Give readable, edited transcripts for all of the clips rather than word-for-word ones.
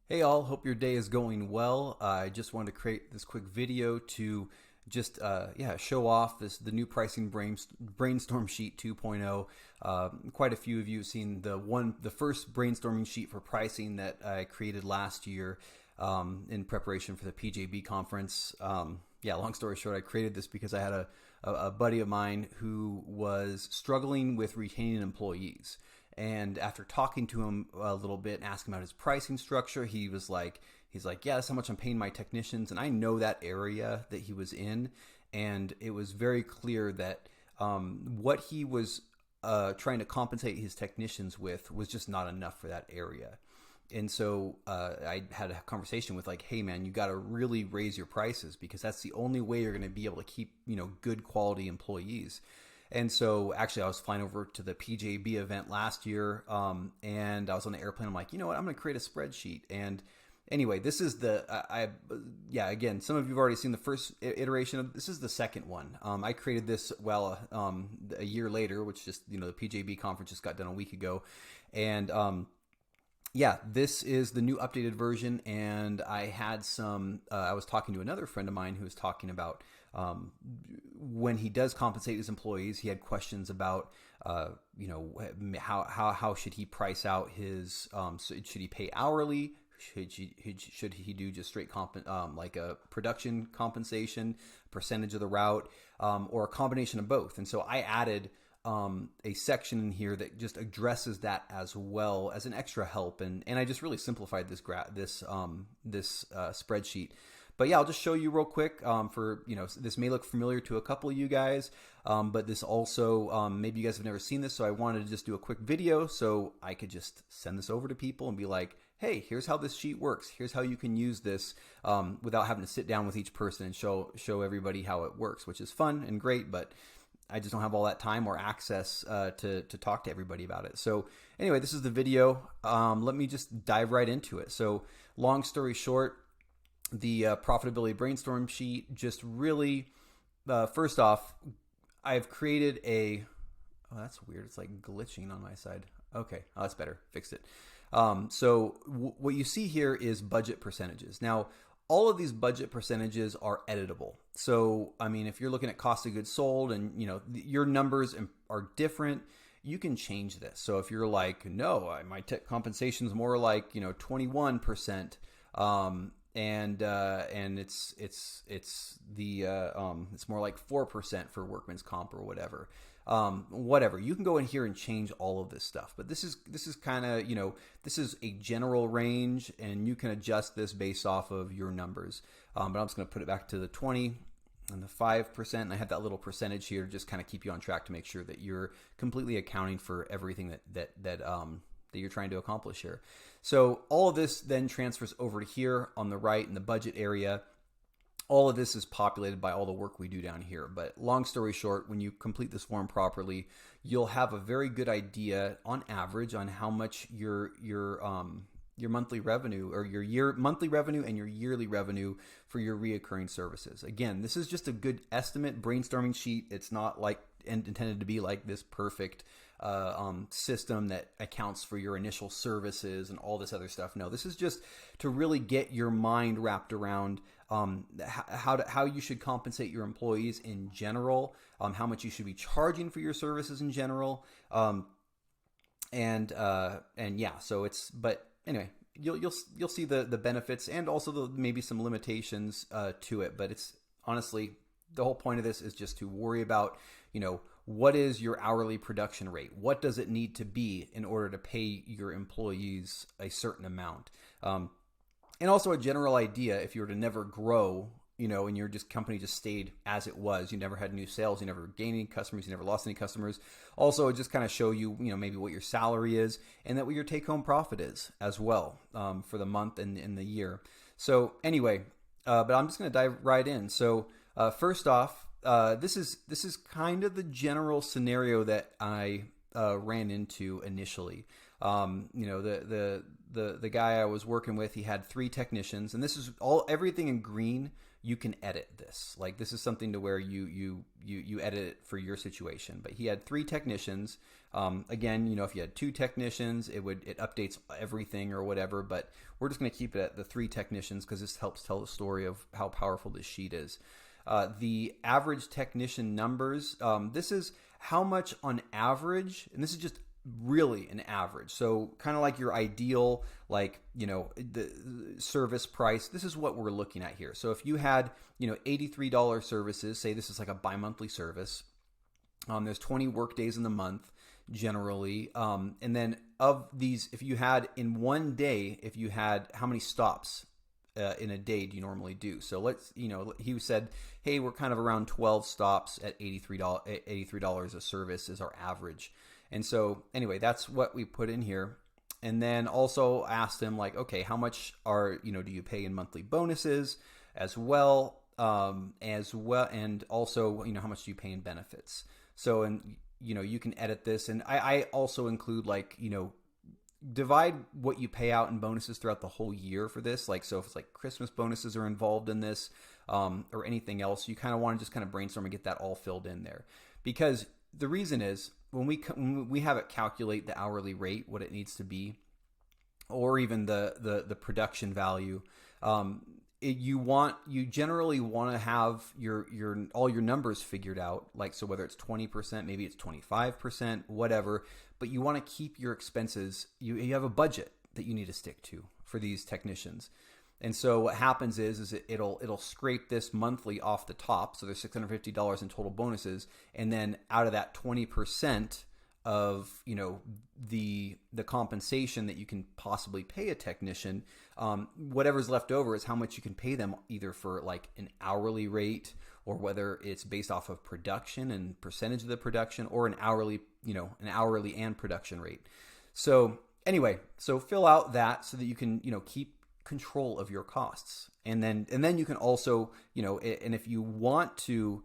Hey all, hope your day is going well. I just wanted to create this quick video to just show off the new pricing brainstorm sheet 2.0. Quite a few of you have seen the first brainstorming sheet for pricing that I created last year in preparation for the PJB conference. Long story short, I created this because I had a buddy of mine who was struggling with retaining employees. And after talking to him a little bit and asking about his pricing structure, he's like, yeah, that's how much I'm paying my technicians. And I know that area that he was in. And it was very clear that what he was trying to compensate his technicians with was just not enough for that area. And so I had a conversation with like, hey man, you got to really raise your prices because that's the only way you're going to be able to keep, good quality employees. And so actually I was flying over to the PJB event last year and I was on the airplane. I'm like, you know what, I'm going to create a spreadsheet. And anyway, this is again, some of you have already seen the first iteration of this. Is the second one. I created this a year later, which just, the PJB conference just got done a week ago. And this is the new updated version. And I had I was talking to another friend of mine who was talking about when he does compensate his employees, he had questions about, how should he price out his, should he pay hourly? Should he do just straight like a production compensation, percentage of the route, or a combination of both? And so I added a section in here that just addresses that as well as an extra help, and I just really simplified this spreadsheet. But yeah, I'll just show you real quick this may look familiar to a couple of you guys, but this also, maybe you guys have never seen this, so I wanted to just do a quick video so I could just send this over to people and be like, hey, here's how this sheet works. Here's how you can use this without having to sit down with each person and show everybody how it works, which is fun and great, but I just don't have all that time or access to talk to everybody about it. So anyway, this is the video. Let me just dive right into it. So long story short, the profitability brainstorm sheet just really, first off, I've created oh, that's weird. It's like glitching on my side. Okay, oh, that's better. Fixed it. What you see here is budget percentages. Now, all of these budget percentages are editable. So, I mean, if you're looking at cost of goods sold and, your numbers are different, you can change this. So if you're like, no, my tech compensation is more like, 21%, and it's more like 4% for workman's comp or whatever. Whatever, you can go in here and change all of this stuff, but this is kind of, this is a general range and you can adjust this based off of your numbers. But I'm just going to put it back to the 20 and the 5%. And I have that little percentage here to just kind of keep you on track to make sure that you're completely accounting for everything that you're trying to accomplish here. So all of this then transfers over to here on the right in the budget area. All of this is populated by all the work we do down here. But long story short, when you complete this form properly, you'll have a very good idea on average on how much your monthly revenue or monthly revenue and your yearly revenue for your reoccurring services. Again, this is just a good estimate brainstorming sheet. It's not like intended to be like this perfect system that accounts for your initial services and all this other stuff. No, this is just to really get your mind wrapped around how you should compensate your employees in general, how much you should be charging for your services in general, so it's. But anyway, you'll see the benefits and also maybe some limitations to it. But it's honestly, the whole point of this is just to worry about, what is your hourly production rate? What does it need to be in order to pay your employees a certain amount? And also a general idea, if you were to never grow, and your company just stayed as it was, you never had new sales, you never gained any customers, you never lost any customers. Also, it just kind of show you, maybe what your salary is and that what your take-home profit is as well for the month and in the year. So anyway, but I'm just going to dive right in. So first off, this is kind of the general scenario that I ran into initially. The the guy I was working with, he had 3 technicians, and this is everything in green. You can edit this. Like, this is something to where you edit it for your situation. But he had 3 technicians. Again, if you had 2 technicians, it updates everything or whatever. But we're just going to keep it at the 3 technicians because this helps tell the story of how powerful this sheet is. The average technician numbers. This is how much on average, and this is just really an average. So kind of like your ideal, like, the service price, this is what we're looking at here. So if you had, $83 services, say this is like a bi-monthly service, there's 20 work days in the month generally. And then of these, if you had in one day, how many stops in a day do you normally do? So let's, he said, hey, we're kind of around 12 stops at $83 a service is our average. And so anyway, that's what we put in here. And then also asked him, like, okay, how much do you pay in monthly bonuses as well? And also, how much do you pay in benefits? So, and, you can edit this. And I also include, like, divide what you pay out in bonuses throughout the whole year for this. Like, so if it's like Christmas bonuses are involved in this, or anything else, you kind of want to just kind of brainstorm and get that all filled in there. Because the reason is, when we have it calculate the hourly rate, what it needs to be, or even the production value, you generally want to have all your numbers figured out. Like, so whether it's 20%, maybe it's 25%, whatever, but you want to keep your expenses. You have a budget that you need to stick to for these technicians. And so what happens is it'll scrape this monthly off the top. So there's $650 in total bonuses. And then out of that 20% of, the compensation that you can possibly pay a technician, whatever's left over is how much you can pay them, either for like an hourly rate, or whether it's based off of production and percentage of the production, or an hourly and production rate. So anyway, so fill out that so that you can, keep control of your costs. And then you can also, and if you want to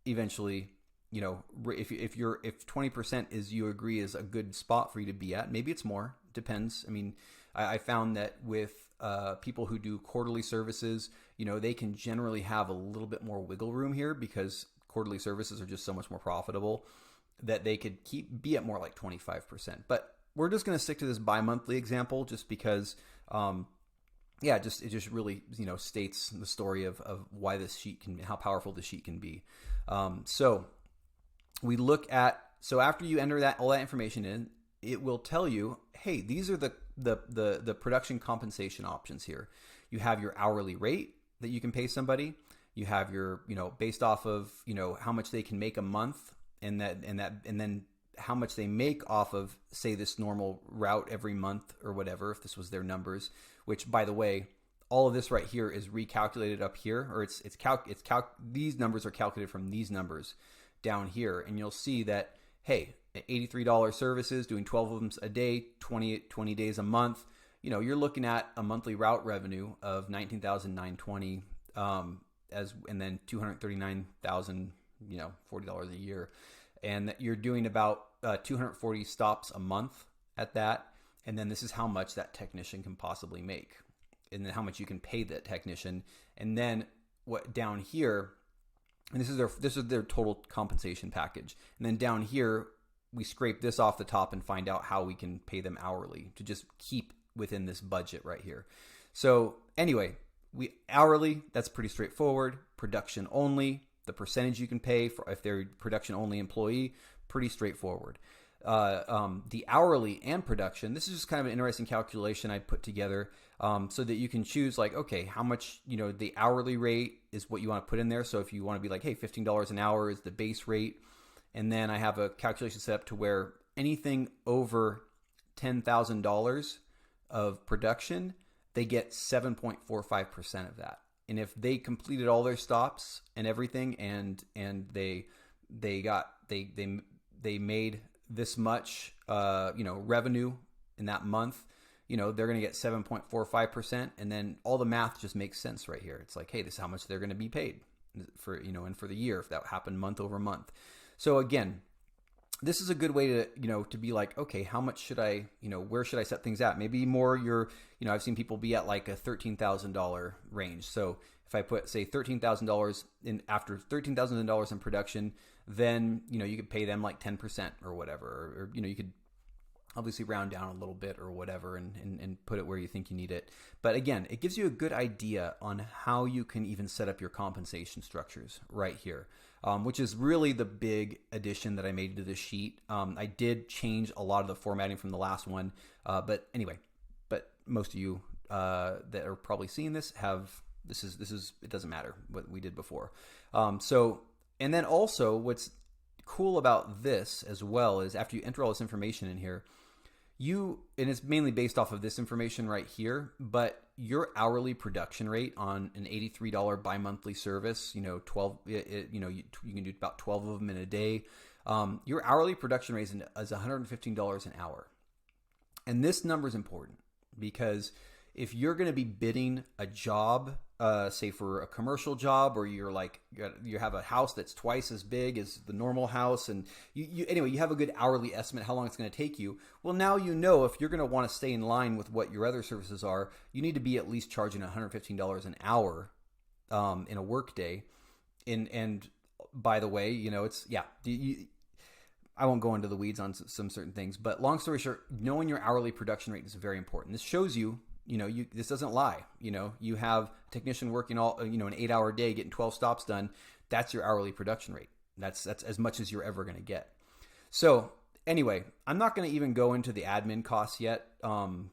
eventually, if 20% is, you agree, is a good spot for you to be at, maybe it's more, depends. I mean, I found that with people who do quarterly services, they can generally have a little bit more wiggle room here, because quarterly services are just so much more profitable that they could be at more like 25%. But we're just going to stick to this bi-monthly example just because, it just really, states the story of why this sheet how powerful this sheet can be. So we look at, so after you enter all that information in, it will tell you, hey, these are the production compensation options here. You have your hourly rate that you can pay somebody. You have your, based off of, how much they can make a month, and then how much they make off of, say, this normal route every month or whatever, if this was their numbers, which, by the way, all of this right here is recalculated up here, or these numbers are calculated from these numbers down here. And you'll see that, hey, at $83 services, doing 12 of them a day, 20 days a month, you're looking at a monthly route revenue of $19,920, and then $239,000, $40 a year. And that you're doing about 240 stops a month at that. And then this is how much that technician can possibly make, and then how much you can pay that technician. And then what down here, and this is their total compensation package. And then down here, we scrape this off the top and find out how we can pay them hourly to just keep within this budget right here. So anyway, hourly, that's pretty straightforward. Production only, the percentage you can pay for if they're production only employee, pretty straightforward. The hourly and production, this is just kind of an interesting calculation I put together, so that you can choose, like, okay, how much, the hourly rate is what you want to put in there. So if you want to be like, hey, $15 an hour is the base rate. And then I have a calculation set up to where anything over $10,000 of production, they get 7.45% of that. And if they completed all their stops and everything, and they made this much, revenue in that month, they're going to get 7.45%. And then all the math just makes sense right here. It's like, hey, this is how much they're going to be paid for, and for the year, if that happened month over month. So again, this is a good way to, to be like, okay, how much should I, where should I set things at? Maybe more I've seen people be at like a $13,000 range. So if I put, say, $13,000 in, after $13,000 in production, then, you could pay them like 10% or whatever, or you could obviously round down a little bit or whatever and put it where you think you need it. But again, it gives you a good idea on how you can even set up your compensation structures right here, which is really the big addition that I made to this sheet. I did change a lot of the formatting from the last one, but anyway, but most of you that are probably seeing this this is it doesn't matter what we did before. And then also what's cool about this as well is after you enter all this information in here, and it's mainly based off of this information right here, but your hourly production rate on an $83 bi-monthly service, 12, you can do about 12 of them in a day. Your hourly production rate is $115 an hour. And this number is important because if you're going to be bidding a job, say for a commercial job, or you have a house that's twice as big as the normal house, and anyway, you have a good hourly estimate how long it's going to take you. Well, now if you're going to want to stay in line with what your other services are, you need to be at least charging $115 an hour in a work day. And by the way, I won't go into the weeds on some certain things, but long story short, knowing your hourly production rate is very important. This shows you. This doesn't lie. You have a technician working an 8-hour day, getting 12 stops done. That's your hourly production rate. That's as much as you're ever going to get. So anyway, I'm not going to even go into the admin costs yet. I'll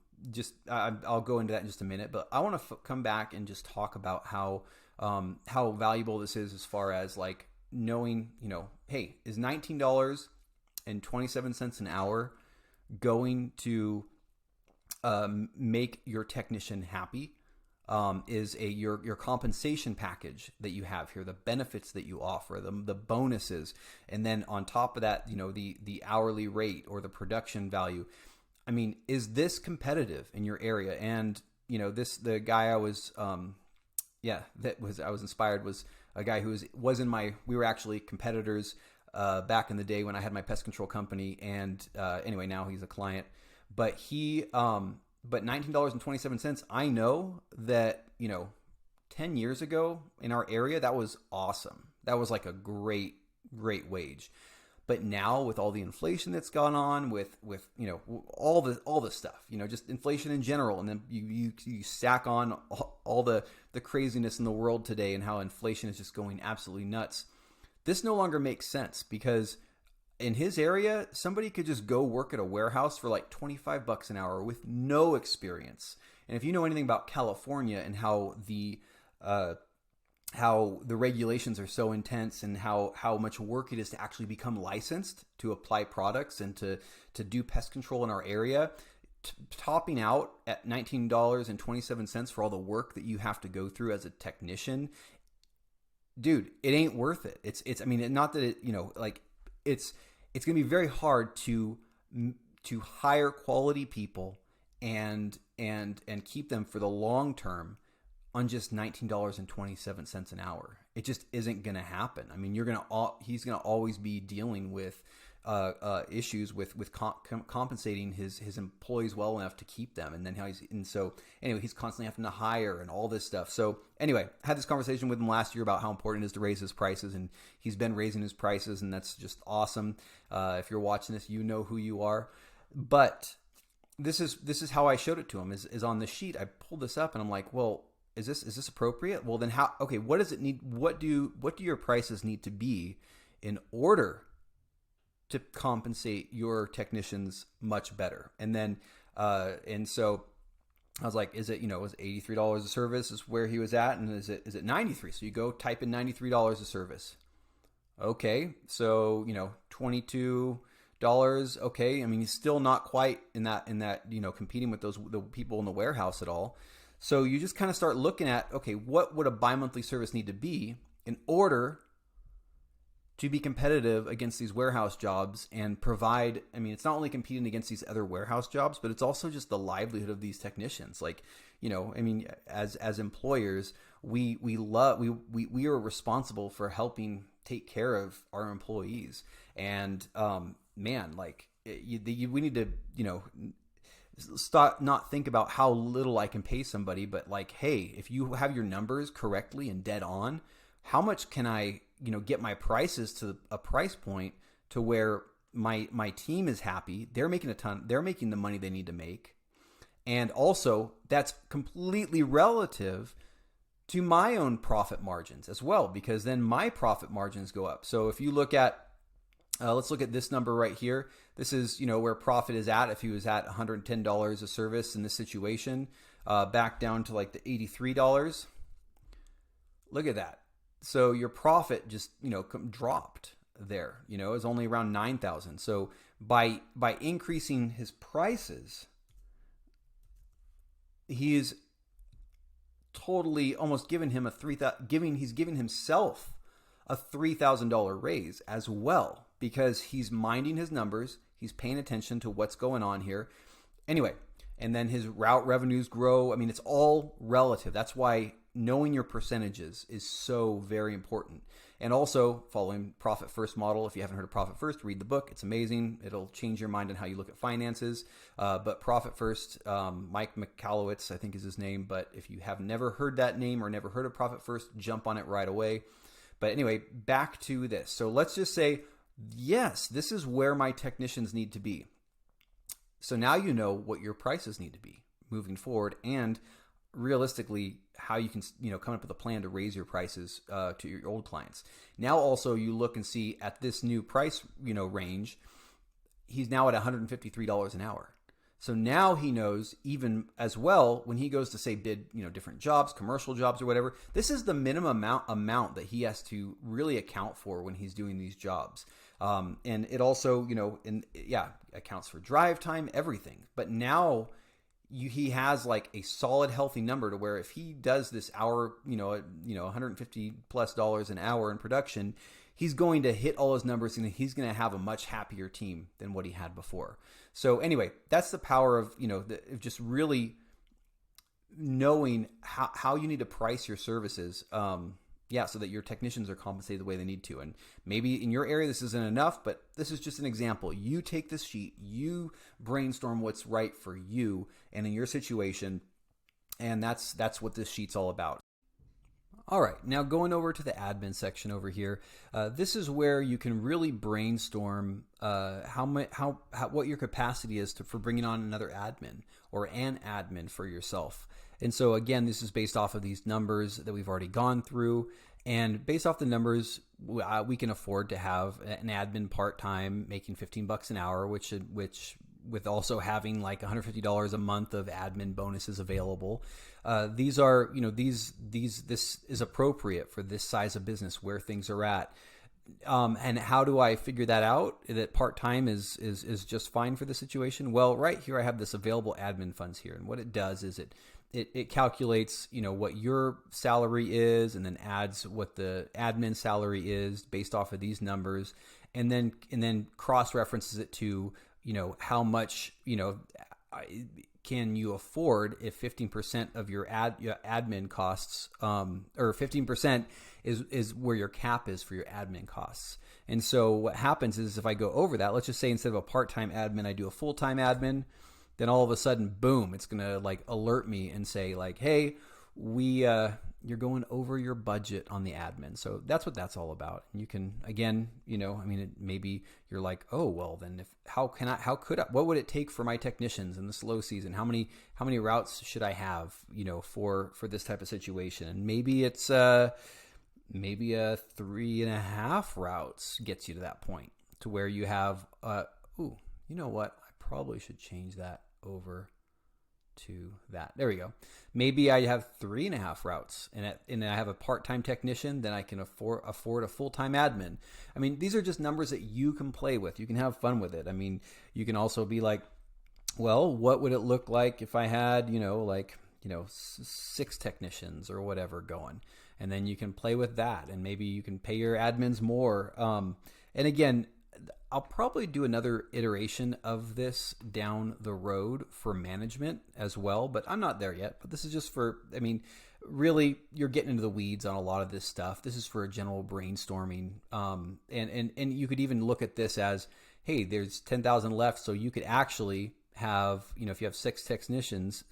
go into that in just a minute, but I want to come back and just talk about how valuable this is as far as like knowing, hey, is $19.27 an hour going to make your technician happy? Is your compensation package that you have here, the benefits that you offer, the bonuses, and then on top of that, the hourly rate or the production value. I mean, is this competitive in your area? And the guy I was inspired was a guy who was in we were actually competitors back in the day when I had my pest control company, and anyway, now he's a client. But but $19.27, I know that, 10 years ago in our area, that was awesome. That was like a great, great wage. But now with all the inflation that's gone on with all the stuff, just inflation in general, and then you stack on all the craziness in the world today and how inflation is just going absolutely nuts. This no longer makes sense because in his area, somebody could just go work at a warehouse for like $25 an hour with no experience. And if you know anything about California and how the regulations are so intense and how much work it is to actually become licensed to apply products and to do pest control in our area, topping out at $19.27 for all the work that you have to go through as a technician, dude, it ain't worth it. It's I mean, not that it, it's going to be very hard to hire quality people and keep them for the long term on just $19.27 an hour. It just isn't going to happen. I mean, he's going to always be dealing with issues with compensating his employees well enough to keep them, and then he's constantly having to hire and all this stuff. So anyway, I had this conversation with him last year about how important it is to raise his prices, and he's been raising his prices, and that's just awesome. If you're watching this, you know who you are. But this is how I showed it to him is on the sheet. I pulled this up and I'm like, well, is this appropriate? Well, then what does it need? What do your prices need to be in order to compensate your technicians much better? And then, and so I was like, is it $83 a service is where he was at? And is it 93? So you go type in $93 a service. Okay. So, $22. Okay. I mean, he's still not quite in that, competing with the people in the warehouse at all. So you just kind of start looking at, okay, what would a bi-monthly service need to be in order to be competitive against these warehouse jobs and provide, I mean, it's not only competing against these other warehouse jobs, but it's also just the livelihood of these technicians. Like, I mean, as employers, we are responsible for helping take care of our employees. And man, like we need to, stop, not think about how little I can pay somebody, but like, hey, if you have your numbers correctly and dead on, how much can I, get my prices to a price point to where my team is happy. They're making a ton. They're making the money they need to make. And also that's completely relative to my own profit margins as well, because then my profit margins go up. So if you look at, let's look at this number right here. This is, where profit is at. If he was at $110 a service in this situation, back down to like the $83. Look at that. So your profit just, dropped there. It's only around 9,000. So by increasing his prices, he's totally almost given him he's giving himself a $3,000 raise as well, because he's minding his numbers. He's paying attention to what's going on here. Anyway, and then his route revenues grow. I mean, it's all relative. That's why knowing your percentages is so very important. And also following Profit First model. If you haven't heard of Profit First, read the book. It's amazing. It'll change your mind on how you look at finances. But Profit First, Mike Michalowicz, I think is his name. But if you have never heard that name or never heard of Profit First, jump on it right away. But anyway, back to this. So let's just say, yes, this is where my technicians need to be. So now you know what your prices need to be moving forward, and realistically how you can, come up with a plan to raise your prices to your old clients. Now also you look and see at this new price, range, he's now at $153 an hour. So now he knows, even as well, when he goes to say bid, different jobs, commercial jobs or whatever, this is the minimum amount that he has to really account for when he's doing these jobs. And it also, accounts for drive time, everything. But now he has like a solid, healthy number to where if he does this hour, $150+ an hour in production, he's going to hit all his numbers and he's going to have a much happier team than what he had before. So anyway, that's the power of, of just really knowing how you need to price your services. So that your technicians are compensated the way they need to. And maybe in your area, this isn't enough, but this is just an example. You take this sheet, you brainstorm what's right for you and in your situation. And that's what this sheet's all about. All right, now going over to the admin section over here, this is where you can really brainstorm what your capacity is for bringing on another admin or an admin for yourself. And so again, this is based off of these numbers that we've already gone through, and based off the numbers, we can afford to have an admin part-time making $15 an hour, which with also having like $150 a month of admin bonuses available. These are, this is appropriate for this size of business where things are at. And how do I figure that out? That part-time is just fine for the situation? Well, right here I have this available admin funds here. And what it does is it calculates, what your salary is, and then adds what the admin salary is based off of these numbers, and then cross-references it to, how much, can you afford if 15% of your admin costs, or 15% is where your cap is for your admin costs. And so what happens is if I go over that, let's just say instead of a part-time admin, I do a full-time admin, then all of a sudden, boom, it's going to like alert me and say like, hey, you're going over your budget on the admin. So that's what that's all about. And you can, again, maybe you're like, oh, well then what would it take for my technicians in the slow season? How many routes should I have, for this type of situation? And maybe it's, maybe a 3.5 routes gets you to that point to where you have, you know what? I probably should change that over to that. There we go. Maybe I have 3.5 routes and I have a part-time technician, then I can afford a full-time admin. I mean, these are just numbers that you can play with. You can have fun with it. I mean, you can also be like, well, what would it look like if I had, 6 technicians or whatever going? And then you can play with that, and maybe you can pay your admins more. And again, I'll probably do another iteration of this down the road for management as well, but I'm not there yet. But this is just for, really, you're getting into the weeds on a lot of this stuff. This is for a general brainstorming. And you could even look at this as, hey, there's 10,000 left, so you could actually have, if you have six technicians,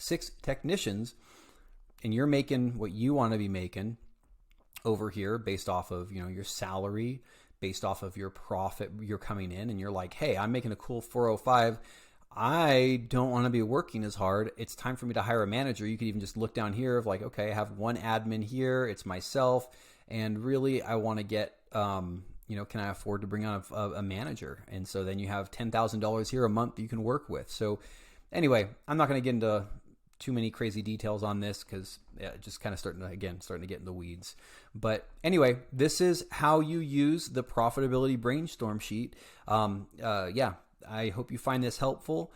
and you're making what you want to be making over here based off of, your salary, based off of your profit you're coming in, and you're like, hey, I'm making a cool 405. I don't want to be working as hard. It's time for me to hire a manager. You could even just look down here of like, okay, I have one admin here. It's myself. And really, I want to get, can I afford to bring on a manager? And so then you have $10,000 here a month that you can work with. So anyway, I'm not going to get into too many crazy details on this because just kind of starting to get in the weeds. But anyway, this is how you use the profitability brainstorm sheet. I hope you find this helpful.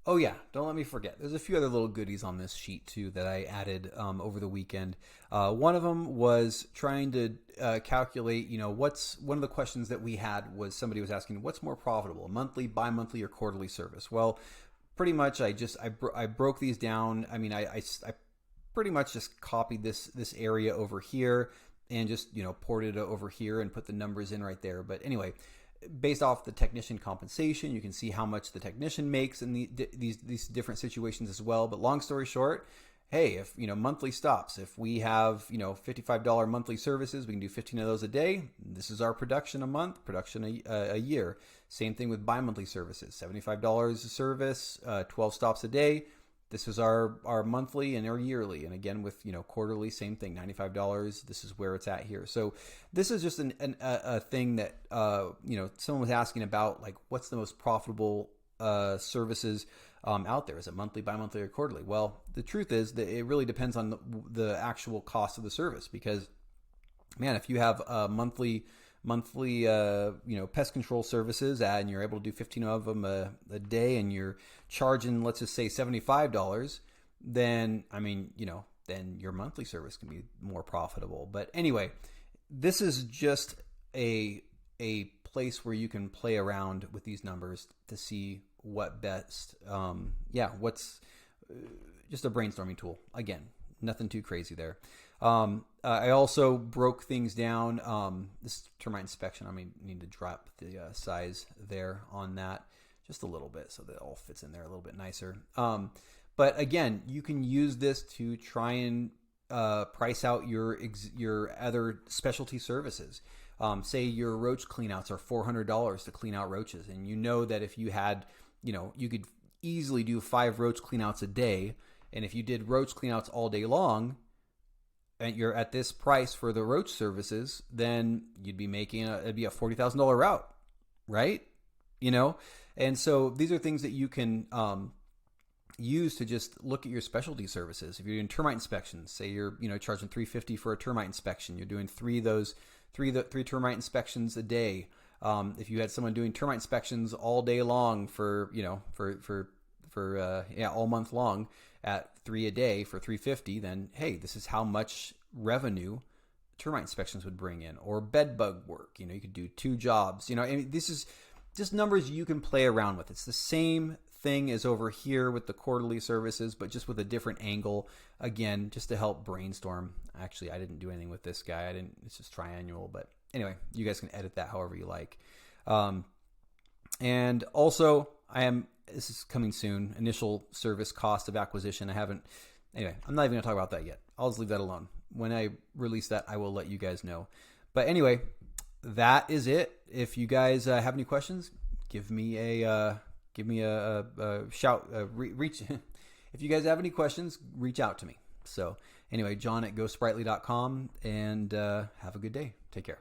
Oh yeah, don't let me forget. There's a few other little goodies on this sheet too that I added over the weekend. One of them was trying to calculate, one of the questions that we had was somebody was asking, what's more profitable, a monthly, bi-monthly, or quarterly service? Well, pretty much I broke these down. I mean, I pretty much just copied this area over here and just, ported it over here and put the numbers in right there. But anyway, based off the technician compensation, you can see how much the technician makes in these different situations as well. But long story short, hey, if monthly stops, if we have $55 monthly services, we can do 15 of those a day. This is our production a month, production a year. Same thing with bi-monthly services, $75 a service, 12 stops a day. This is our monthly and our yearly. And again, with quarterly, same thing, $95. This is where it's at here. So this is just a thing that someone was asking about, like, what's the most profitable services out there? Is it monthly, bi-monthly, or quarterly? Well, the truth is that it really depends on the actual cost of the service, because man, if you have monthly pest control services and you're able to do 15 of them a day, and you're charging, let's just say $75, then then your monthly service can be more profitable. But anyway, this is just a place where you can play around with these numbers to see what best, what's just a brainstorming tool. Again, nothing too crazy there. I also broke things down. This termite inspection, I need to drop the size there on that just a little bit so that it all fits in there a little bit nicer. But again, you can use this to try and price out your other specialty services. Say your roach cleanouts are $400 to clean out roaches, and you know that if you had, you could easily do 5 roach cleanouts a day, and if you did roach cleanouts all day long, and you're at this price for the roach services, then you'd be making it'd be a $40,000 route, right? And so these are things that you can use to just look at your specialty services. If you're doing termite inspections, say you're charging $350 for a termite inspection, you're doing three termite inspections a day. If you had someone doing termite inspections all day long for all month long at 3 a day for $350, then hey, this is how much revenue termite inspections would bring in. Or bed bug work, you could do 2 jobs. This is just numbers you can play around with. It's the same thing as over here with the quarterly services, but just with a different angle. Again, just to help brainstorm. Actually, I didn't do anything with this guy. It's just triannual, but anyway, you guys can edit that however you like. And also, this is coming soon, initial service cost of acquisition. I'm not even going to talk about that yet. I'll just leave that alone. When I release that, I will let you guys know. But anyway, that is it. If you guys have any questions, give me a shout. Reach. If you guys have any questions, reach out to me. So anyway, John at GoSprightly.com, and have a good day. Take care.